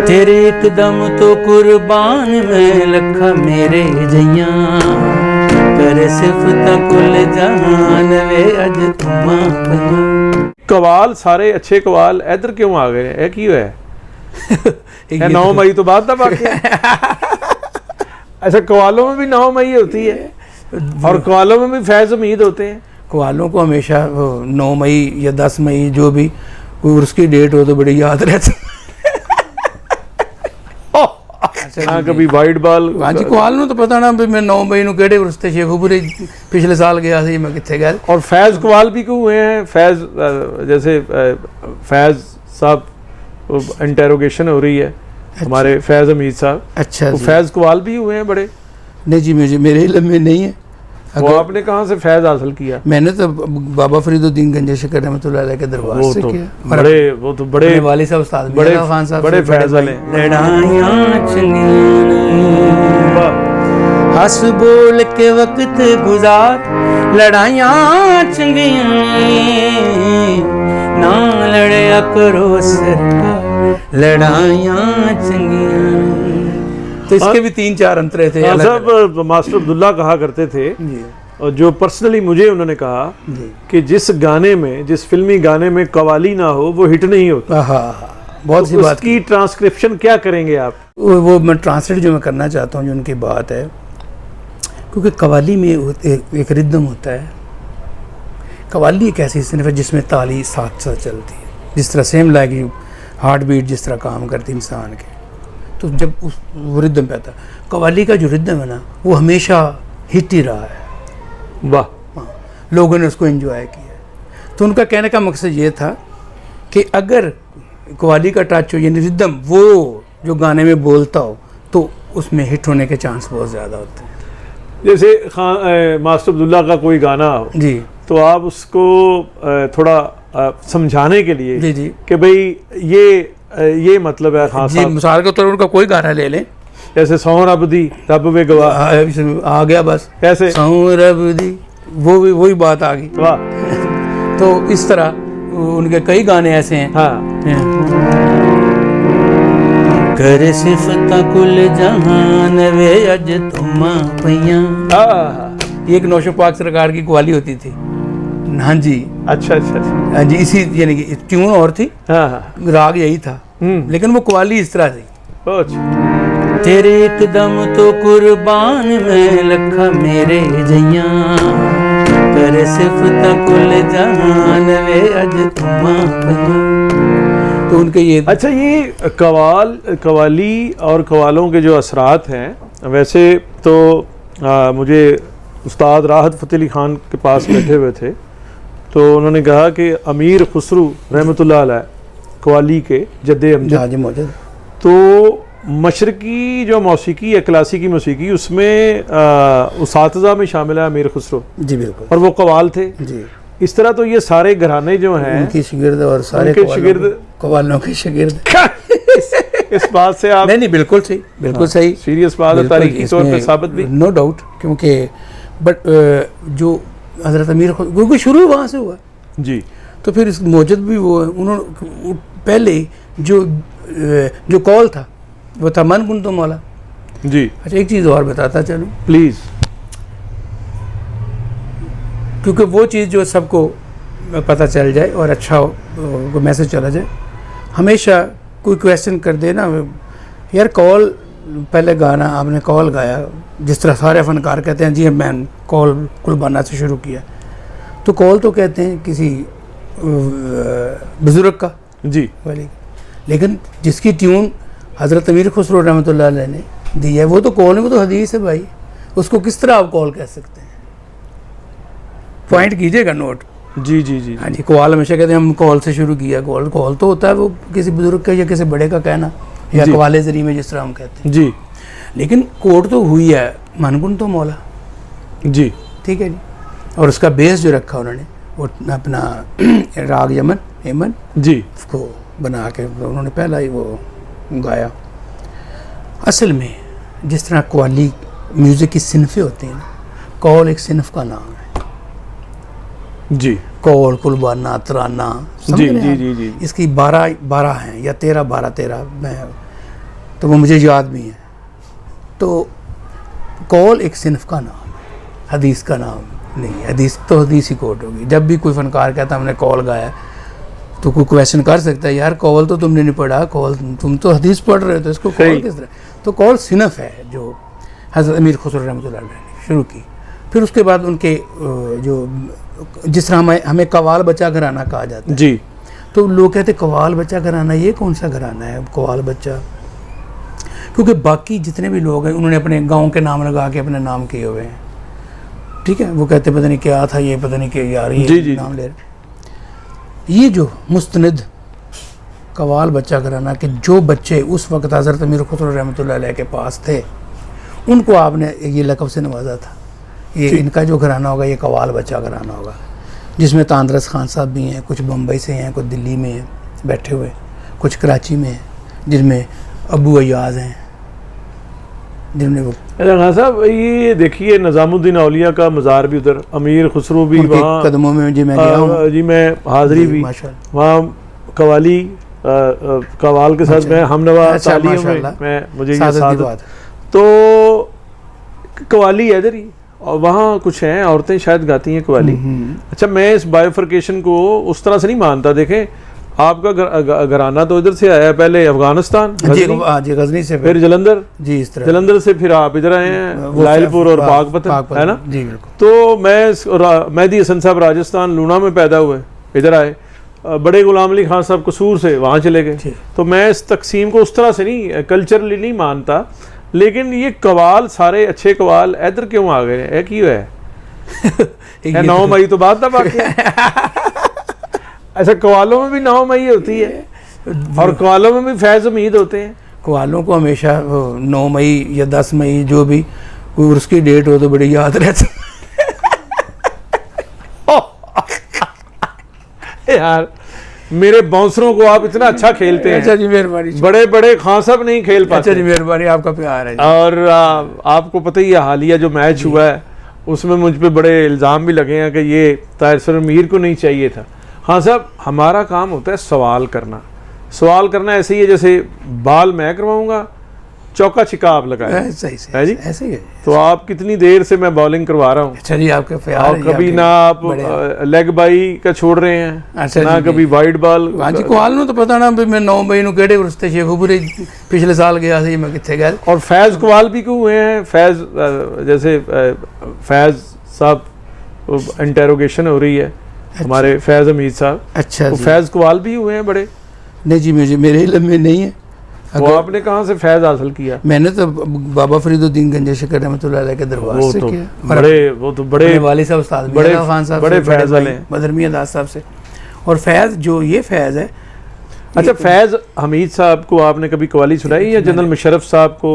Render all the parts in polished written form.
तेरे एकदम तो कुर्बान में लखा मेरे जइया करे सिफत कुल जहान वे अज तुमा पइयां। कवाल सारे अच्छे कवाल इधर क्यों आ गए है की है 9 मई तो बाद का वाकया अच्छा कवालों में भी 9 मई होती है और कवालों में भी फैज़ हमीद होते हैं। कवालों को हमेशा 9 मई या 10 मई जो भी कोई उसकी डेट हो तो बड़ी याद रहती हाँ कभी वाइट बॉल हाँ जी कवाल नूं तो पता ना भी मैं 9 मई नूं केड़े उरस ते शेखुपुरे पिछले साल गया सी मैं कित्थे गया। और फैज़ कवाल भी क्यों हुए हैं फैज़ जैसे फैज़ साहब इंटेरोगेशन हो रही है हमारे फैज़ हमीद साहब अच्छा तो जी। फैज़ कवाल भी हुए हैं बड़े नहीं जी मुझे मेरे इल्म में नहीं है। वो आपने कहाँ से फैज़ हासिल किया? मैंने तो बाबा फरीदुद्दीन गंजे शकर रहमतुल्लाह अलैह के दरबार वो से तो किया। वो तो बड़े वाली साहब उस्ताद बड़े मियां खान साहब बड़े से फैज़ वाले लड़ाइयां चंगियां हंस बोल के वक्त गुजार लड़ाइयां चंगियां ना लड़या करो सरकार लड़ाइयां चंगियां। तो इसके भी 3-4 अंतरे थे। साहब मास्टर अब्दुल्ला कहा करते थे और जो पर्सनली मुझे उन्होंने कहा कि जिस गाने में जिस फिल्मी गाने में कवाली ना हो वो हिट नहीं होता। बहुत सी बात की ट्रांसक्रिप्शन क्या करेंगे आप? वो मैं ट्रांसलेट जो मैं करना चाहता हूँ जो उनकी बात है क्योंकि कवाली में एक रिदम होता है। कवाली एक ऐसी सिर्फ है जिसमें ताली साथ साथ चलती है जिस तरह सेम लाइक हार्ट बीट जिस तरह काम करती है इंसान के तो जब उस वो रिदम पे आता है कवाली का जो रिदम है ना वो हमेशा हिट ही रहा है। वाह हाँ लोगों ने उसको एंजॉय किया। तो उनका कहने का मकसद ये था कि अगर कवाली का टच हो यानी रिदम वो जो गाने में बोलता हो तो उसमें हिट होने के चांस बहुत ज़्यादा होते हैं। जैसे मास्टर अब्दुल्ला का कोई गाना हो जी तो आप उसको थोड़ा समझाने के लिए जी जी कि भाई ये मतलब है खान जी साहब मिसाल के तौर पर उनका कोई गाना ले लें जैसे सौ रब दी रब वे गवाह आ गया बस कैसे सौ रब दी वो भी वही बात आ गई। वाह तो इस तरह उनके कई गाने ऐसे हैं। हाँ करे सिफत कुल जहान वे अज तुमा पइयां ये एक नौशो पाक सरकार की कवाली होती थी। हाँ जी अच्छा अच्छा अच्छा हाँ जी इसी यानी कि ट्यून और थी हाँ हाँ राग यही था लेकिन वो कवाली इस तरह थी। बहुत तेरे एकदम तो कुर्बान में लखा मेरे जइया करे सिफत कुल जहान वे अज तुमा पइयां। तो उनके ये अच्छा ये कवाली और कवालों के जो असरात हैं वैसे तो मुझे उस्ताद राहत फ़तेह अली खान के पास बैठे हुए थे तो उन्होंने कहा कि अमीर खुसरू रहमतुल्लाह अलैह कवाली के जद्दे अमजद मौजूद तो मशरकी जो मौसीकी है क्लासिकी मौसीकी उसमें उसातिज़ा में शामिल है अमीर खुसरो जी बिल्कुल और वो कवाल थे जी। इस तरह तो ये सारे घराने जो हैं उनकी शागिर्द और सारे कवालों के शागिर्द इस बात से आप नहीं बिल्कुल सही बिल्कुल सही सीरियस बात है तारीखी तौर पे साबित भी नो डाउट क्योंकि बट जो हज़रत अमीर क्योंकि शुरू वहाँ से हुआ जी तो फिर इस मौजूद भी वो उन्होंने पहले जो कॉल था वो था मन कुन तो मौला जी। अच्छा एक चीज़ और बताता चलूँ प्लीज़ क्योंकि वो चीज़ जो सबको पता चल जाए और अच्छा मैसेज चला जाए हमेशा कोई क्वेश्चन कर दे ना यार कॉल पहले गाना आपने कॉल गाया जिस तरह सारे फनकार कहते हैं जी मैं कॉल कुर्बाना से शुरू किया तो कॉल तो कहते हैं किसी बुज़ुर्ग का जी वाली लेकिन जिसकी ट्यून हज़रत अमीर खुसरो रहमतुल्लाह अलैह ने दी है वो तो कॉल है वो तो हदीस है भाई उसको किस तरह आप कॉल कह सकते हैं पॉइंट कीजिएगा नोट। जी जी जी हाँ जी कॉल हमेशा कहते हैं हम कॉल से शुरू किया कॉल तो होता है वो किसी बुजुर्ग का या किसी बड़े का कहना या कवाले ज़रिए में जिस तरह हम कहते हैं जी लेकिन कोड तो हुई है मनकुन तो मौला जी ठीक है जी। और उसका बेस जो रखा उन्होंने वो अपना राग यमन हेमन जी उसको बना के उन्होंने पहला ही वो गाया। असल में जिस तरह कवाली म्यूज़िक की सिनफ़ें होती हैं कौल एक सिनफ का नाम है जी कौल कुलबाना तराना जी जी जी जी इसकी 12 हैं या 13 12 13 मैं तो वो मुझे याद भी है। तो कौल एक सिनफ का नाम है, हदीस का नाम नहीं है। हदीस तो हदीस ही कोट होगी। जब भी कोई फनकार कहता हमने कौल गाया तो कोई क्वेश्चन कर सकता है, यार कौल तो तुमने नहीं पढ़ा, कौल तुम तो हदीस पढ़ रहे हो, तो इसको कौल किस तरह। तो कौल सिनफ है जो हज़रत अमीर खुसरो रहमतुल्लाह अलैह ने शुरू की। फिर उसके बाद उनके जो जिस तरह हमें कवाल बच्चा घराना कहा जाता है जी, तो लोग कहते कवाल बच्चा घराना, ये कौन सा घराना है कवाल बच्चा? क्योंकि बाकी जितने भी लोग हैं उन्होंने अपने गांव के नाम लगा के अपने नाम किए हुए हैं, ठीक है। वो कहते पता नहीं क्या था ये, पता नहीं क्या यार ये जी, नाम ले रहे। ये जो मुस्तनद कवाल बच्चा घराना के जो बच्चे उस वक्त हज़रत अमीर खुसरो रहमतुल्लाह अलैह के पास थे, उनको आपने ये लक़ब से नवाजा था। ये इनका जो घराना होगा ये कवाल बच्चा घराना होगा, जिसमें तांदरस खान साहब भी हैं, कुछ बम्बई से हैं, कुछ दिल्ली में हैं बैठे हुए, कुछ कराची में हैं, जिनमें अबू अयाज हैं, जिनमें वो खान साहब ये देखिए निज़ामुद्दीन औलिया का मज़ार भी उधर, अमीर खुसरो भी उनके वहाँ कदमों में जी मैं गया हूँ जी, मैं हाज़री भी माशाअल्लाह। वहाँ कवाली कवाल के साथ मैं हमनवा अच्छा, तालियों में माशाअल्लाह। मैं मुझे ये सादत की सादत, बात। तो कवाली है इधर ही, और वहाँ कुछ हैं औरतें शायद गाती हैं कवाली। अच्छा, मैं इस बायोफिकेशन को उस तरह से नहीं मानता। देखें आपका घराना तो इधर से आया है, पहले अफगानिस्तान, जी गजनी से, फिर जलंधर, जी इस तरह जलंधर से फिर आप इधर आए हैं लायलपुर और पाकपतन, है ना जी बिल्कुल। तो मैं मेहदी हसन साहब राजस्थान लूना में पैदा हुए, इधर आए। बड़े गुलाम अली खान साहब कसूर से वहाँ चले गए। तो मैं इस तकसीम को उस तरह से नहीं, कल्चरली नहीं मानता। लेकिन ये कवाल, सारे अच्छे कवाल इधर क्यों आ गए हैं, क्यों है 9 मई तो बाद का वाक़या है। अच्छा, कवालों में भी 9 मई होती है, और कवालों में भी फैज़ उम्मीद होते हैं। कवालों को हमेशा 9 मई या 10 मई जो भी कोई उसकी डेट हो तो बड़ी याद रहती यार मेरे बाउंसरों को आप इतना अच्छा खेलते हैं। अच्छा जी मेहरबानी। बड़े बड़े खान साहब नहीं खेल पाते। अच्छा जी मेहरबानी, आपका प्यार है। और आपको पता ही है हालिया जो मैच हुआ है उसमें मुझ पे बड़े इल्ज़ाम भी लगे हैं कि ये ताहिर सर मीर को नहीं चाहिए था। हाँ साहब, हमारा काम होता है सवाल करना। सवाल करना ऐसे ही है जैसे बाल मैं करवाऊंगा, चौका छिक्का आप लगाए। सही से है जी, ऐसे ही है। तो आप कितनी देर से मैं बॉलिंग करवा रहा हूँ। अच्छा जी, आपके प्यार और कभी ना आप लेग बाई का छोड़ रहे हैं, अच्छा ना कभी वाइड बॉल। हाँ जी, कोहाल नु तो पता ना भी मैं 9 मई नु केड़े रस्ते शेखुपुरे पिछले साल गया सी, मैं किथे गया। और फैज़ कवाल भी क्यों हुए हैं? फैज़ जैसे फैज़ साहब इंटेरोगेशन हो रही है हमारे फैज़ हमीद साहब। अच्छा, तो फैज़ कवाल भी हुए हैं बड़े? नहीं जी, मुझे मेरे इल्म में नहीं है। वो आपने कहाँ से फैज़ हासिल किया? मैंने तो बाबा फरीदुद्दीन गंज शकर रहमतुल्लाह अलैह के दरबार से किया। वो तो बड़े वाली साहब उस्ताद बड़े खान साहब, बड़े फैज़ वाले हैं, बदर मियां दास साहब से। और फैज़ जो ये फैज़ है। अच्छा, फैज़ हमीद साहब को आपने कभी कवाली सुनाई या जनरल मुशर्रफ साहब को?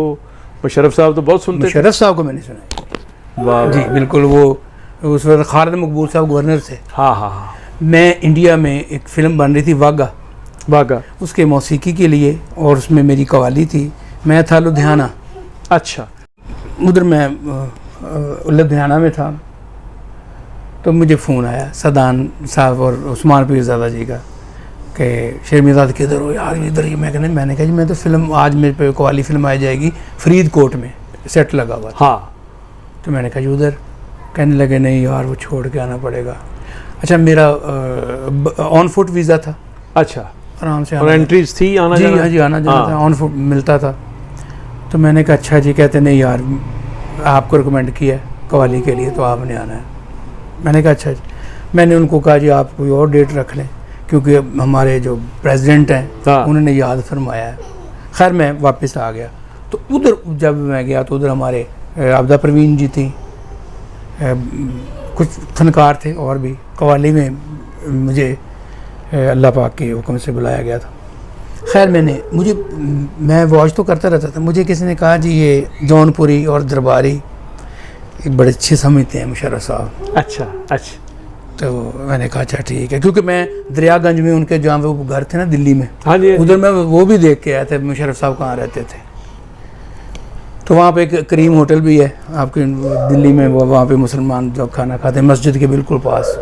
मुशर्रफ साहब तो बहुत सुनते थे। मुशर्रफ साहब को मैंने सुना। वाह जी बिल्कुल, वो उस वक्त खालिद मकबूल साहब गवर्नर थे। हाँ हाँ हाँ। मैं इंडिया में एक फ़िल्म बन रही थी वागा, उसके मौसीकी के लिए, और उसमें मेरी कवाली थी। मैं था लुधियाना। अच्छा, उधर मैं लुधियाना में था, तो मुझे फ़ोन आया सदान साहब और उस्मान पीरज़ादा जी का कि शर्मिज़ाद किधर हो यार, इधर ही। मैंने कहा जी मैं तो फिल्म, आज मेरे पे कवाली फिल्म आ जाएगी फरीदकोट में, सेट लगा हुआ था। हाँ। तो मैंने कहा जी उधर। कहने लगे नहीं यार वो छोड़ के आना पड़ेगा। अच्छा, मेरा ऑन फुट वीज़ा था। अच्छा, आराम से और एंट्रीज थी आना जी, जाना? हाँ जी, आना जाना था, ऑन फुट मिलता था। तो मैंने कहा अच्छा जी। कहते नहीं यार आपको रिकमेंड किया है कवाली के लिए तो आपने आना है। मैंने कहा अच्छा जी। मैंने उनको कहा जी आप कोई और डेट रख लें, क्योंकि हमारे जो प्रेसिडेंट हैं उन्होंने याद फरमाया है। खैर मैं वापस आ गया। तो उधर जब मैं गया तो उधर हमारे आबदा परवीन जी थी, कुछ फनकार थे और भी। कवाली में मुझे अल्लाह पाक के हुक्म से बुलाया गया था। खैर मैं वॉच तो करता रहता था। मुझे किसी ने कहा जी ये जौनपुरी और दरबारी एक बड़े अच्छे समझते हैं मुशर्रफ साहब। अच्छा अच्छा। तो मैंने कहा अच्छा ठीक है, क्योंकि मैं दरियागंज में उनके जहाँ वो घर थे ना दिल्ली में, हाँ जी, उधर मैं वो भी देख के आया था मुशर्रफ साहब कहाँ रहते थे। तो वहाँ पे एक करीम होटल भी है आपके दिल्ली में, वहाँ पे मुसलमान जो खाना खाते हैं मस्जिद के बिल्कुल पास।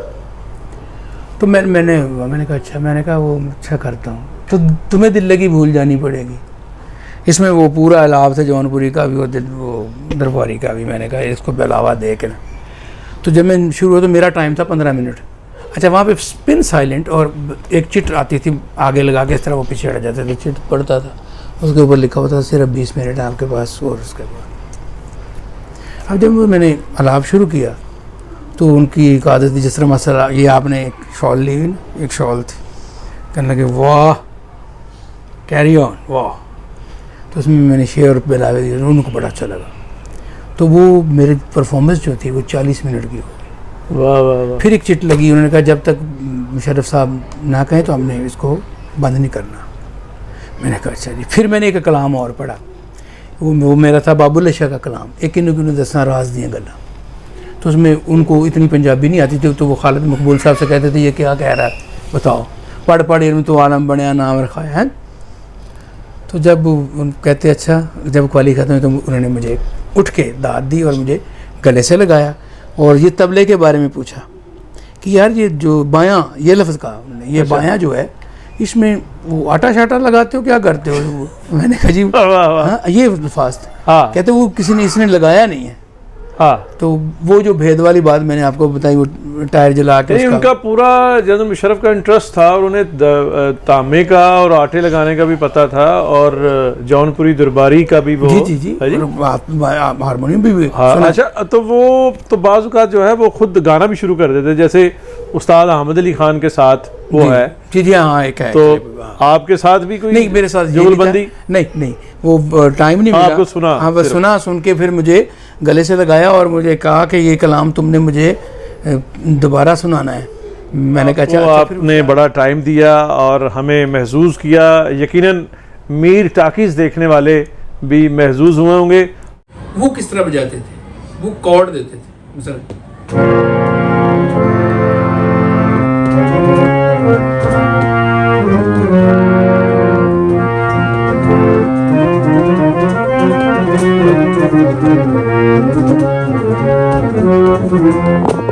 तो मैंने कहा अच्छा। मैंने कहा वो अच्छा करता हूँ, तो तुम्हें दिल लगी भूल जानी पड़ेगी। इसमें वो पूरा अलाव था जौनपुरी का भी और वो दरबारी का भी। मैंने कहा इसको अलावा दे के ना। तो जब मैं शुरू हुआ तो मेरा टाइम था 15 मिनट। अच्छा, वहाँ पे स्पिन साइलेंट और एक चिट आती थी आगे लगा के, इस तरह वो पीछे हट जाते थे, चिट पड़ता था, उसके ऊपर लिखा होता था सिर्फ 20 मिनट आपके पास। और उसके बाद अब जब मैंने अलाव शुरू किया तो उनकी एक आदत थी, जिस तरह मसला ये आपने एक शॉल ली हुई ना, एक शॉल थी, कहने लगे वाह कैरी ऑन वाह। तो उसमें मैंने शेर बिलावे दिए, उनको बड़ा अच्छा लगा। तो वो मेरी परफॉर्मेंस जो थी वो 40 मिनट की हो गई। वाह वाह वाह। फिर एक चिट लगी, उन्होंने कहा जब तक मुशर्रफ साहब ना कहें तो हमने इसको बंद नहीं करना। मैंने कहा अच्छा जी। फिर मैंने एक कलाम और पढ़ा, वो मेरा था बाबुल शाह का कलाम, एक इन्होंने दसा राज दियाँ गल्लां। तो उसमें उनको इतनी पंजाबी नहीं आती थी, तो वो खालिद मकबूल साहब से कहते थे ये क्या कह रहा है बताओ, पढ़ पढ़ इल्म तो आलम बनया नाम रखा है। तो जब कहते अच्छा, जब कवाली ख़त्म हुई तो उन्होंने मुझे उठ के दाद दी और मुझे गले से लगाया और ये तबले के बारे में पूछा कि यार ये जो बायां, ये लफ्ज़ कहा उन्होंने, ये अच्छा। बायां जो है इसमें वो आटा शाटा लगाते हो क्या करते हो? मैंने कहा जी वाह वाह वाह। हाँ ये अल्फाज थे। हाँ कहते वो किसी ने इसने लगाया नहीं है। हाँ। तो वो जो भेद वाली बात मैंने आपको बताई, वो टायर जला के नहीं, उसका- उनका पूरा जनरल मुशर्रफ का इंटरेस्ट था और उन्हें तांबे का और आटे लगाने का भी पता था और जौनपुरी दरबारी का भी वो। जी जी जी, है जी? और हारमोनियम भी हाँ, सुना। अच्छा। तो वो तो बाज़ औक़ात जो है वो खुद गाना भी शुरू कर देते, जैसे उस्ताद अहमद अली खान के साथ वो जी, है। जी जी हाँ एक है। तो हाँ। आपके साथ भी कोई नहीं मेरे साथ ये नहीं जुगलबंदी? था। नहीं नहीं वो टाइम नहीं मिला। आपको सुना हाँ बस सिर्फ? सुना, सुन के फिर मुझे गले से लगाया और मुझे कहा कि ये कलाम तुमने मुझे दोबारा सुनाना है। मैंने कहा तो अच्छा फिर आपने बड़ा टाइम दिया और हमें महसूस किया, यकीनन मीर टाकीज़ देखने वाले भी महसूस हुए होंगे। वो किस तरह बजाते थे, वो कॉर्ड देते थे मिसाल Thank you.